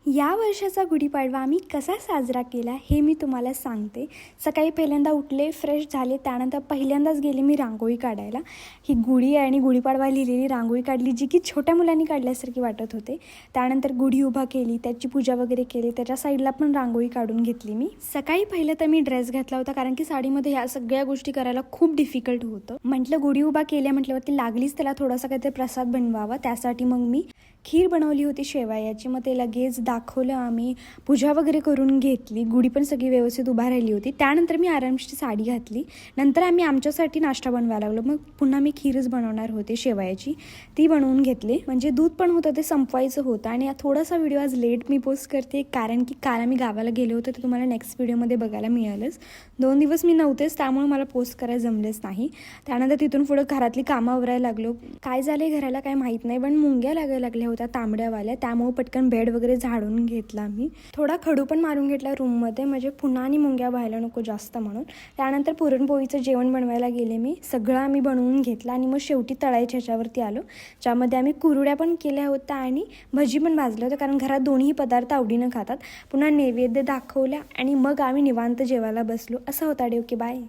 या वर्षाचा गुढीपाडवा आम्ही कसा साजरा केला हे मी तुम्हाला सांगते। सकाळी पहिल्यांदा उठले, फ्रेश झाले, त्यानंतर पहिल्यांदाच गेले मी रांगोळी काढायला। ही गुढी आणि गुढीपाडवा लिहिलेली रांगोळी काढली, जी की छोट्या मुलांनी काढल्यासारखी वाटत होते। त्यानंतर गुढी उभा केली, त्याची पूजा वगैरे केली, त्याच्या साईडला पण रांगोळी काढून घेतली मी। सकाळी पहिलं तर मी ड्रेस घातला होता, कारण की साडीमध्ये ह्या सगळ्या गोष्टी करायला खूप डिफिकल्ट होतं। म्हटलं गुढी उभा केल्या म्हटल्यावरती लागलीच त्याला थोडासा काहीतरी प्रसाद बनवावा, त्यासाठी मग मी खीर बनवली होती शेवयाची। मग ते लगेच दाखवलं आम्ही, पूजा वगैरे करून घेतली, गुढी पण सगळी व्यवस्थित उभा राहिली होती। त्यानंतर मी आरामशी साडी घातली, नंतर आम्ही आमच्यासाठी नाश्ता बनवायला लागलो। मग पुन्हा मी खीरच बनवणार होते शेवयाची, ती बनवून घेतली। म्हणजे दूध पण होतं, ते संपवायचं होतं। आणि थोडासा व्हिडिओ आज लेट मी पोस्ट करते, कारण की काल आम्ही गावाला गेलो होतो, ते तुम्हाला नेक्स्ट व्हिडिओमध्ये बघायला मिळालंच। 2 दिवस मी नव्हतेच, त्यामुळे मला पोस्ट करायला जमलेच नाही। त्यानंतर तिथून पुढं घरातली कामं आवरायला लागलो। काय झाले घराला काय माहीत नाही, पण मुंग्या लागायला लागल्या होत्या तांबड्यावाल्या, त्यामुळे पटकन बेड वगैरे झाडून घेतला मी। थोडा खडू पण मारून घेतला रूममध्ये, म्हणजे पुन्हा आणि मुंग्या व्हायला नको जास्त म्हणून। त्यानंतर पुरणपोळीचं जेवण बनवायला गेले मी, सगळं आम्ही बनवून घेतलं आणि मग शेवटी तळायच्या ह्याच्यावरती आलो, ज्यामध्ये आम्ही कुरड्या पण केल्या होत्या आणि भजी पण भाजल्या होत्या, कारण घरात दोन्ही पदार्थ आवडीनं खातात। पुन्हा नैवेद्य दाखवल्या आणि मग आम्ही निवांत जेवायला बसलो। असा होता डे। Okay, bye.